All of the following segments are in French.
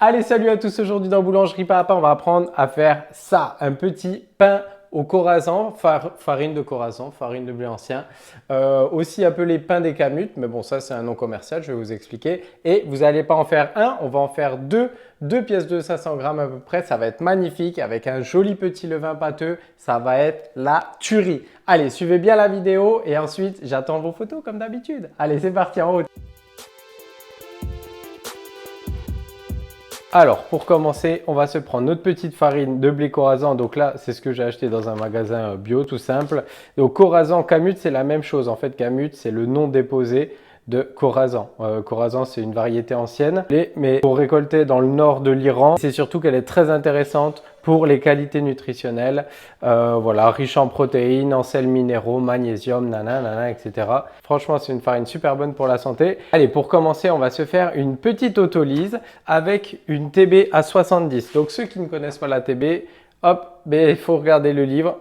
Allez, salut à tous, aujourd'hui dans Boulangerie Papa, on va apprendre à faire ça, un petit pain au Khorasan, farine de Khorasan, farine de blé ancien, aussi appelé pain des Camutes, mais bon ça c'est un nom commercial, je vais vous expliquer. Et vous n'allez pas en faire un, on va en faire deux pièces de 500 grammes à peu près, ça va être magnifique avec un joli petit levain pâteux, ça va être la tuerie. Allez, suivez bien la vidéo et ensuite j'attends vos photos comme d'habitude. Allez, c'est parti en route. Alors, pour commencer, on va se prendre notre petite farine de blé Khorasan. Donc là, c'est ce que j'ai acheté dans un magasin bio, tout simple. Donc, Khorasan, Camute, c'est la même chose. En fait, Camute, c'est le nom déposé de Khorasan. Khorasan, c'est une variété ancienne, mais pour récolter dans le nord de l'Iran, c'est surtout qu'elle est très intéressante pour les qualités nutritionnelles. Voilà, riche en protéines, en sels minéraux, magnésium, nanana, etc. Franchement, c'est une farine super bonne pour la santé. Allez, pour commencer, on va se faire une petite autolyse avec une TB à 70. Donc, ceux qui ne connaissent pas la TB, hop, il faut regarder le livre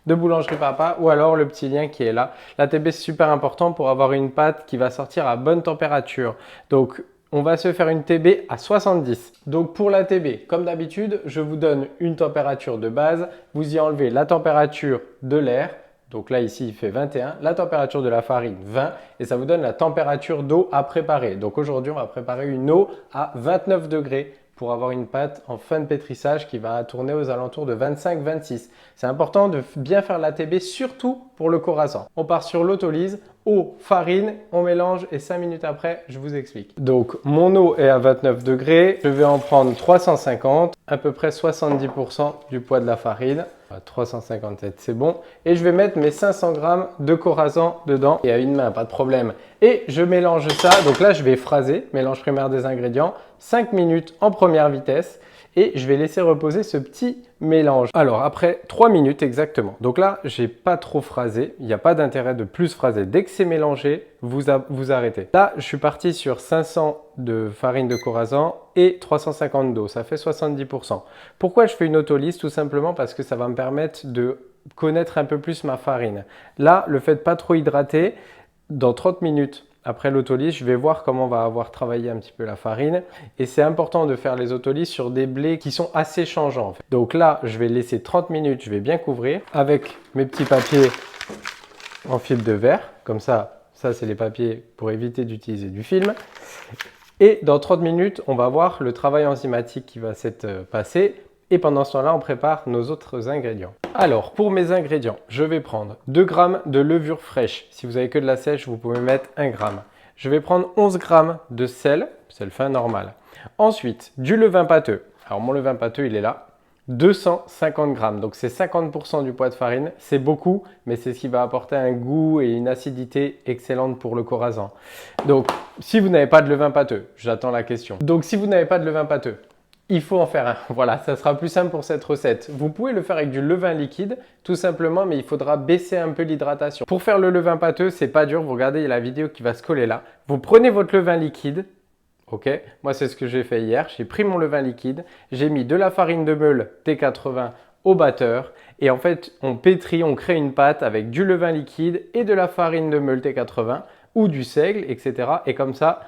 de Boulangerie Papa ou alors le petit lien qui est là. La TB, c'est super important pour avoir une pâte qui va sortir à bonne température. Donc, on va se faire une TB à 70. Donc pour la TB, comme d'habitude, je vous donne une température de base. Vous y enlevez la température de l'air. Donc là, ici, il fait 21. La température de la farine, 20. Et ça vous donne la température d'eau à préparer. Donc aujourd'hui, on va préparer une eau à 29 degrés pour avoir une pâte en fin de pétrissage qui va tourner aux alentours de 25-26. C'est important de bien faire la TB, surtout pour le Khorasan. On part sur l'autolyse, eau, farine, on mélange et 5 minutes après, je vous explique. Donc, mon eau est à 29 degrés. Je vais en prendre 350, à peu près 70% du poids de la farine. 357, c'est bon. Et je vais mettre mes 500 grammes de Khorasan dedans. Et à une main, pas de problème. Et je mélange ça. Donc là, je vais phraser, mélange primaire des ingrédients. 5 minutes en première vitesse. Et je vais laisser reposer ce petit mélange. Alors, après 3 minutes exactement. Donc là, j'ai pas trop phrasé. Il n'y a pas d'intérêt de plus phraser. Dès que c'est mélangé, vous arrêtez. Là, je suis parti sur 500 de farine de Khorasan et 350 d'eau. Ça fait 70%. Pourquoi je fais une autolyse? Tout simplement parce que ça va me permettre de connaître un peu plus ma farine. Là, le fait de pas trop hydrater, dans 30 minutes, après l'autolyse, je vais voir comment on va avoir travaillé un petit peu la farine. Et c'est important de faire les autolyses sur des blés qui sont assez changeants. En fait. Donc là, je vais laisser 30 minutes, je vais bien couvrir avec mes petits papiers en fibre de verre. Comme ça c'est les papiers pour éviter d'utiliser du film. Et dans 30 minutes, on va voir le travail enzymatique qui va s'être passé. Et pendant ce temps-là, on prépare nos autres ingrédients. Alors, pour mes ingrédients, je vais prendre 2 g de levure fraîche. Si vous n'avez que de la sèche, vous pouvez mettre 1 g. Je vais prendre 11 g de sel fin normal. Ensuite, du levain pâteux. Alors, mon levain pâteux, il est là. 250 g. Donc, c'est 50% du poids de farine. C'est beaucoup, mais c'est ce qui va apporter un goût et une acidité excellente pour le Khorasan. Donc, si vous n'avez pas de levain pâteux, j'attends la question. Donc, si vous n'avez pas de levain pâteux, il faut en faire un. Voilà, ça sera plus simple pour cette recette. Vous pouvez le faire avec du levain liquide, tout simplement, mais il faudra baisser un peu l'hydratation. Pour faire le levain pâteux, c'est pas dur. Vous regardez, il y a la vidéo qui va se coller là. Vous prenez votre levain liquide. Ok, moi c'est ce que j'ai fait hier. J'ai pris mon levain liquide, j'ai mis de la farine de meule T80 au batteur et en fait on pétrit, on crée une pâte avec du levain liquide et de la farine de meule T80 ou du seigle, etc. Et comme ça,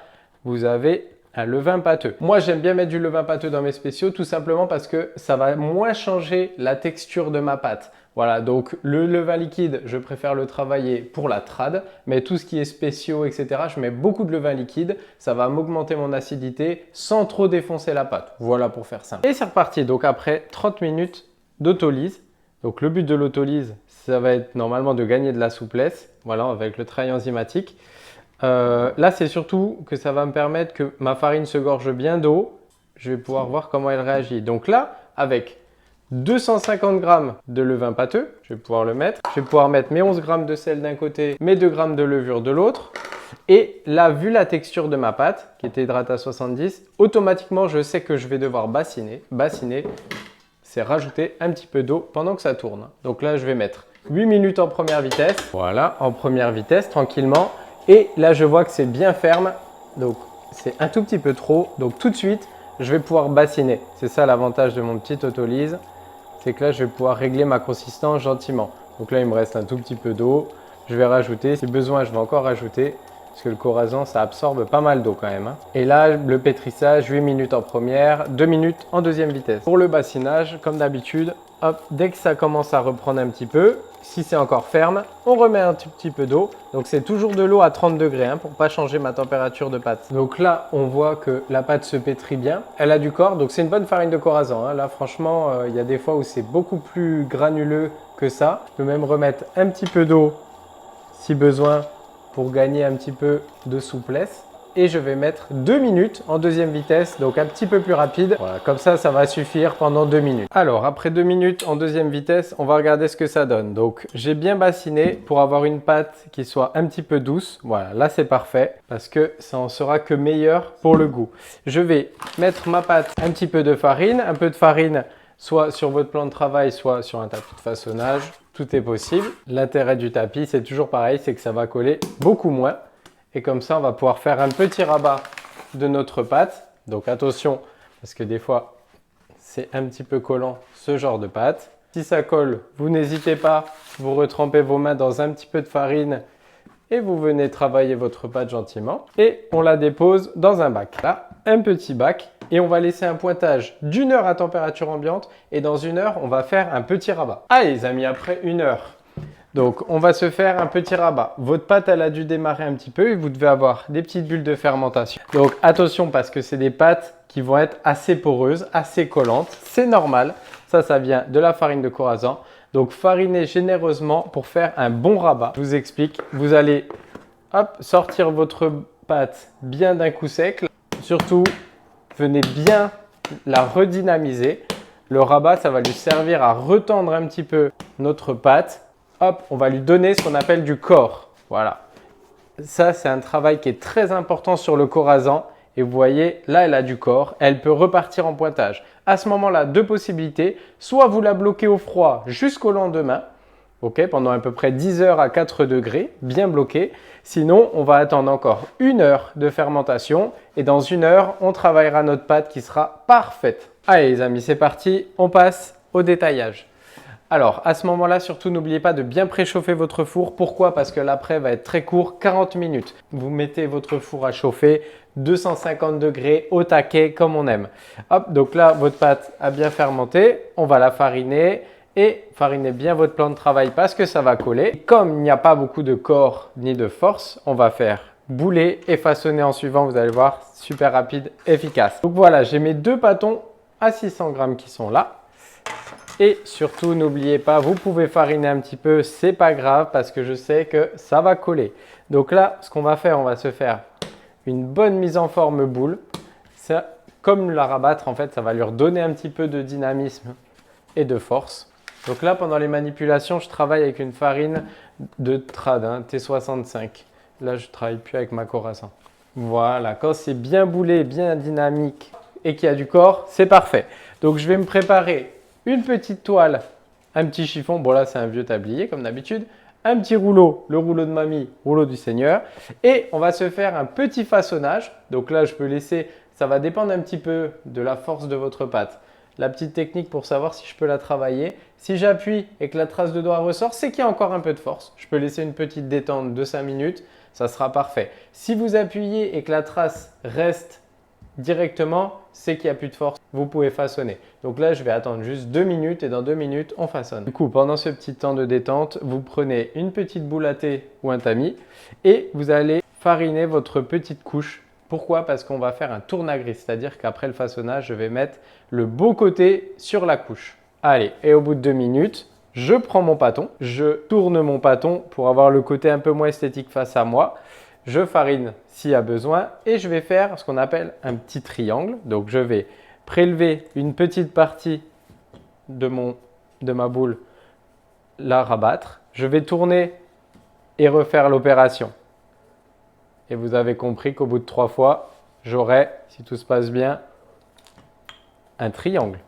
vous avez un levain pâteux. Moi, j'aime bien mettre du levain pâteux dans mes spéciaux tout simplement parce que ça va moins changer la texture de ma pâte. Voilà, donc le levain liquide, je préfère le travailler pour la trad, mais tout ce qui est spéciaux, etc., je mets beaucoup de levain liquide. Ça va m'augmenter mon acidité sans trop défoncer la pâte. Voilà pour faire simple. Et c'est reparti. Donc après 30 minutes d'autolyse. Donc le but de l'autolyse, ça va être normalement de gagner de la souplesse. Voilà, avec le travail enzymatique. Là, c'est surtout que ça va me permettre que ma farine se gorge bien d'eau. Je vais pouvoir voir comment elle réagit. Donc là, avec 250 g de levain pâteux, je vais pouvoir le mettre. Je vais pouvoir mettre mes 11 g de sel d'un côté, mes 2 g de levure de l'autre. Et là, vu la texture de ma pâte, qui était hydratée à 70, automatiquement, je sais que je vais devoir bassiner. Bassiner, c'est rajouter un petit peu d'eau pendant que ça tourne. Donc là, je vais mettre 8 minutes en première vitesse. Voilà, en première vitesse, tranquillement. Et là, je vois que c'est bien ferme, donc c'est un tout petit peu trop. Donc tout de suite, je vais pouvoir bassiner. C'est ça l'avantage de mon petit autolyse, c'est que là, je vais pouvoir régler ma consistance gentiment. Donc là, il me reste un tout petit peu d'eau. Je vais rajouter, si besoin, je vais encore rajouter. parce que le Corazon, ça absorbe pas mal d'eau quand même, hein. Et là, le pétrissage, 8 minutes en première, 2 minutes en deuxième vitesse. Pour le bassinage, comme d'habitude, hop, dès que ça commence à reprendre un petit peu, si c'est encore ferme, on remet un tout petit peu d'eau. Donc c'est toujours de l'eau à 30 degrés hein, pour pas changer ma température de pâte. Donc là, on voit que la pâte se pétrit bien. Elle a du corps, donc c'est une bonne farine de Corazon, hein. Là, franchement, il y a des fois où c'est beaucoup plus granuleux que ça. Je peux même remettre un petit peu d'eau si besoin pour gagner un petit peu de souplesse. Et je vais mettre 2 minutes en deuxième vitesse, donc un petit peu plus rapide. Voilà, comme ça va suffire pendant 2 minutes. Alors, après 2 minutes en deuxième vitesse, on va regarder ce que ça donne. Donc, j'ai bien bassiné pour avoir une pâte qui soit un petit peu douce. Voilà, là c'est parfait parce que ça en sera que meilleur pour le goût. Je vais mettre ma pâte, un petit peu de farine, soit sur votre plan de travail, soit sur un tapis de façonnage. Tout est possible. L'intérêt du tapis, c'est toujours pareil, c'est que ça va coller beaucoup moins. Et comme ça, on va pouvoir faire un petit rabat de notre pâte. Donc attention, parce que des fois, c'est un petit peu collant ce genre de pâte. Si ça colle, vous n'hésitez pas, vous retrempez vos mains dans un petit peu de farine et vous venez travailler votre pâte gentiment. Et on la dépose dans un bac. Là, un petit bac. Et on va laisser un pointage d'1 heure à température ambiante. Et dans 1 heure, on va faire un petit rabat. Allez les amis, après 1 heure. Donc, on va se faire un petit rabat. Votre pâte, elle a dû démarrer un petit peu et vous devez avoir des petites bulles de fermentation. Donc, attention parce que c'est des pâtes qui vont être assez poreuses, assez collantes. C'est normal. Ça vient de la farine de Corazon. Donc, farinez généreusement pour faire un bon rabat. Je vous explique. Vous allez sortir votre pâte bien d'un coup sec. Surtout, venez bien la redynamiser. Le rabat, ça va lui servir à retendre un petit peu notre pâte. Hop, on va lui donner ce qu'on appelle du corps. Voilà. Ça, c'est un travail qui est très important sur le Corazon. Et vous voyez, là, elle a du corps. Elle peut repartir en pointage. À ce moment-là, 2 possibilités. Soit vous la bloquez au froid jusqu'au lendemain, pendant à peu près 10 heures à 4 degrés, bien bloqué. Sinon, on va attendre encore 1 heure de fermentation. Et dans 1 heure, on travaillera notre pâte qui sera parfaite. Allez les amis, c'est parti. On passe au détaillage. Alors, à ce moment-là, surtout, n'oubliez pas de bien préchauffer votre four. Pourquoi? Parce que l'après va être très court, 40 minutes. Vous mettez votre four à chauffer, 250 degrés au taquet, comme on aime. Hop, donc là, votre pâte a bien fermenté. On va la fariner et fariner bien votre plan de travail parce que ça va coller. Et comme il n'y a pas beaucoup de corps ni de force, on va faire bouler et façonner en suivant. Vous allez voir, super rapide, efficace. Donc voilà, j'ai mes 2 pâtons à 600 grammes qui sont là. Et surtout, n'oubliez pas, vous pouvez fariner un petit peu, c'est pas grave parce que je sais que ça va coller. Donc là, ce qu'on va faire, on va se faire une bonne mise en forme boule. Ça, comme la rabattre, en fait, ça va lui redonner un petit peu de dynamisme et de force. Donc là, pendant les manipulations, je travaille avec une farine de trad, T65. Là, je ne travaille plus avec ma Corazon. Voilà, quand c'est bien boulé, bien dynamique et qu'il y a du corps, c'est parfait. Donc, je vais me préparer une petite toile, un petit chiffon, bon là c'est un vieux tablier comme d'habitude, un petit rouleau, le rouleau de mamie, rouleau du Seigneur, et on va se faire un petit façonnage. Donc là je peux laisser, ça va dépendre un petit peu de la force de votre pâte. La petite technique pour savoir si je peux la travailler, si j'appuie et que la trace de doigt ressort, c'est qu'il y a encore un peu de force. Je peux laisser une petite détente de 5 minutes, ça sera parfait. Si vous appuyez et que la trace reste directement, c'est qu'il n'y a plus de force, vous pouvez façonner. Donc là, je vais attendre juste 2 minutes et dans 2 minutes, on façonne. Du coup, pendant ce petit temps de détente, vous prenez une petite boule à thé ou un tamis et vous allez fariner votre petite couche. Pourquoi? Parce qu'on va faire un tourne-gris, c'est-à-dire qu'après le façonnage, je vais mettre le beau côté sur la couche. Allez, et au bout de 2 minutes, je prends mon pâton, je tourne mon pâton pour avoir le côté un peu moins esthétique face à moi. Je farine s'il y a besoin et je vais faire ce qu'on appelle un petit triangle. Donc, je vais prélever une petite partie de ma boule, la rabattre. Je vais tourner et refaire l'opération. Et vous avez compris qu'au bout de 3 fois, j'aurai, si tout se passe bien, un triangle.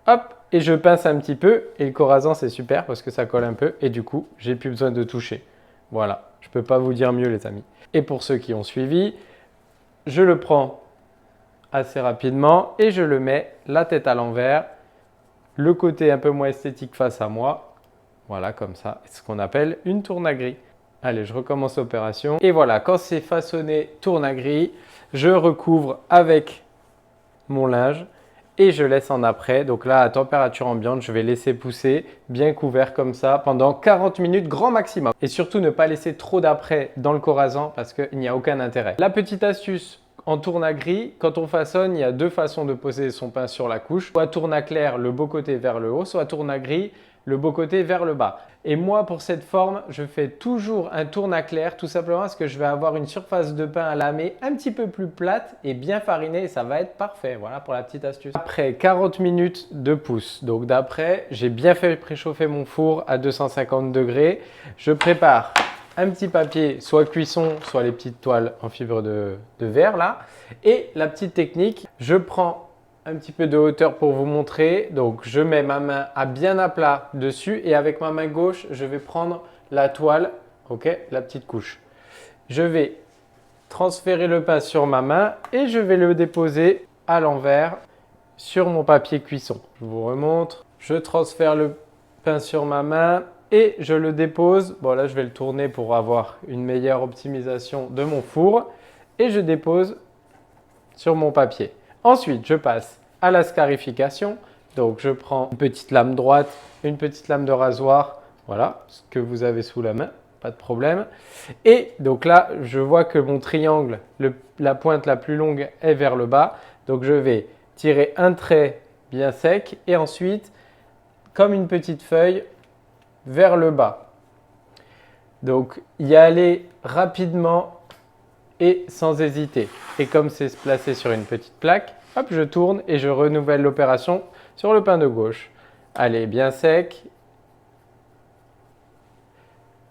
Hop! Et je pince un petit peu et le Corazon c'est super parce que ça colle un peu et du coup j'ai plus besoin de toucher. Voilà, je ne peux pas vous dire mieux les amis. Et pour ceux qui ont suivi, je le prends assez rapidement et je le mets la tête à l'envers, le côté un peu moins esthétique face à moi Voilà, comme ça, c'est ce qu'on appelle une tourne à gris. Allez, je recommence l'opération. Et voilà, quand c'est façonné tourne à gris, je recouvre avec mon linge et je laisse en après. Donc là, à température ambiante, je vais laisser pousser bien couvert comme ça pendant 40 minutes grand maximum. Et surtout, ne pas laisser trop d'après dans le corasant parce qu'il n'y a aucun intérêt. La petite astuce en tourne à gris, quand on façonne, il y a deux façons de poser son pain sur la couche. Soit tourne à clair, le beau côté vers le haut, soit tourne à gris, le beau côté vers le bas. Et moi, pour cette forme, je fais toujours un tourne à clair, tout simplement parce que je vais avoir une surface de pain à lamer un petit peu plus plate et bien farinée et ça va être parfait. Voilà pour la petite astuce. Après 40 minutes de pouce, donc d'après, j'ai bien fait préchauffer mon four à 250 degrés. Je prépare un petit papier, soit cuisson, soit les petites toiles en fibre de verre là. Et la petite technique, je prends un petit peu de hauteur pour vous montrer. Donc, je mets ma main à bien à plat dessus et avec ma main gauche, je vais prendre la toile, ok, la petite couche. Je vais transférer le pain sur ma main et je vais le déposer à l'envers sur mon papier cuisson. Je vous remontre. Je transfère le pain sur ma main et je le dépose. Bon, là, je vais le tourner pour avoir une meilleure optimisation de mon four et je dépose sur mon papier. Ensuite, je passe à la scarification. Donc, je prends une petite lame droite, une petite lame de rasoir. Voilà, ce que vous avez sous la main, pas de problème. Et donc là, je vois que mon triangle, la pointe la plus longue est vers le bas. Donc, je vais tirer un trait bien sec et ensuite, comme une petite feuille, vers le bas. Donc, y aller rapidement et sans hésiter. Et comme c'est placé sur une petite plaque, hop, je tourne et je renouvelle l'opération sur le pain de gauche. Allez, bien sec.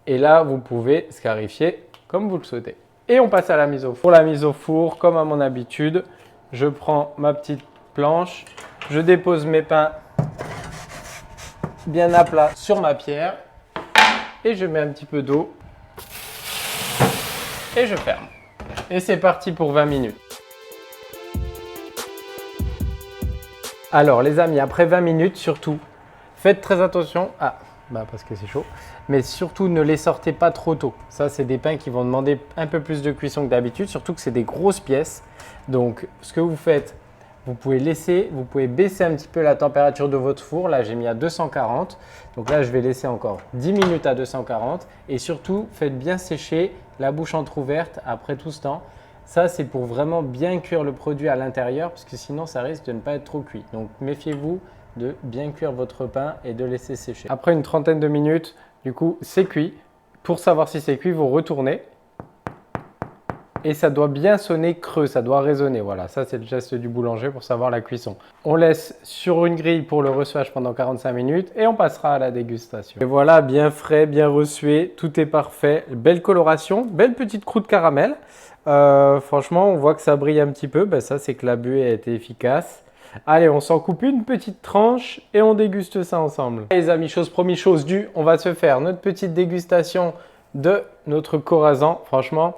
Et là, vous pouvez scarifier comme vous le souhaitez. Et on passe à la mise au four. Pour la mise au four, comme à mon habitude, je prends ma petite planche, je dépose mes pains bien à plat sur ma pierre et je mets un petit peu d'eau et je ferme. Et c'est parti pour 20 minutes. Alors les amis, après 20 minutes, surtout, faites très attention. Parce que c'est chaud. Mais surtout, ne les sortez pas trop tôt. Ça, c'est des pains qui vont demander un peu plus de cuisson que d'habitude, surtout que c'est des grosses pièces. Donc, ce que vous faites, vous pouvez baisser un petit peu la température de votre four. Là, j'ai mis à 240. Donc là, je vais laisser encore 10 minutes à 240. Et surtout, faites bien sécher la bouche entrouverte après tout ce temps. Ça, c'est pour vraiment bien cuire le produit à l'intérieur parce que sinon, ça risque de ne pas être trop cuit. Donc, méfiez-vous de bien cuire votre pain et de laisser sécher. Après une trentaine de minutes, du coup, c'est cuit. Pour savoir si c'est cuit, vous retournez. Et ça doit bien sonner creux, ça doit résonner. Voilà, ça c'est le geste du boulanger pour savoir la cuisson. On laisse sur une grille pour le ressuage pendant 45 minutes et on passera à la dégustation. Et voilà, bien frais, bien ressué, tout est parfait. Belle coloration, belle petite croûte caramel. Franchement, on voit que ça brille un petit peu. Ben, ça, c'est que la buée a été efficace. Allez, on s'en coupe une petite tranche et on déguste ça ensemble. Les amis, chose promis, chose due, on va se faire notre petite dégustation de notre Corazan. Franchement,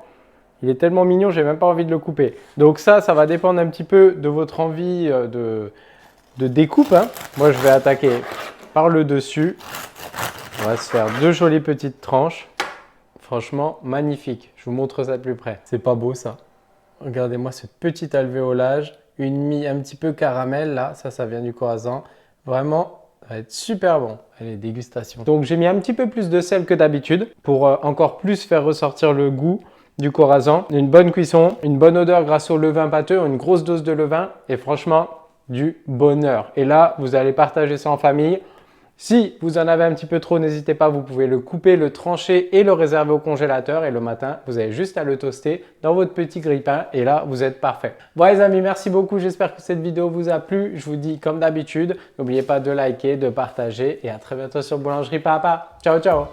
il est tellement mignon, j'ai même pas envie de le couper. Donc ça va dépendre un petit peu de votre envie de découpe, hein. Moi, je vais attaquer par le dessus. On va se faire deux jolies petites tranches. Franchement, magnifique. Je vous montre ça de plus près. C'est pas beau ça? Regardez-moi ce petit alvéolage. Une mie un petit peu caramel là. Ça vient du Corazan. Vraiment, ça va être super bon. Allez, dégustation. Donc, j'ai mis un petit peu plus de sel que d'habitude pour encore plus faire ressortir le goût du Corazan. Une bonne cuisson, une bonne odeur grâce au levain pâteux, une grosse dose de levain et franchement, du bonheur. Et là, vous allez partager ça en famille. Si vous en avez un petit peu trop, n'hésitez pas, vous pouvez le couper, le trancher et le réserver au congélateur. Et le matin, vous avez juste à le toaster dans votre petit grille-pain et là, vous êtes parfait. Bon les amis, merci beaucoup. J'espère que cette vidéo vous a plu. Je vous dis comme d'habitude, n'oubliez pas de liker, de partager et à très bientôt sur Boulangerie Papa. Ciao, ciao!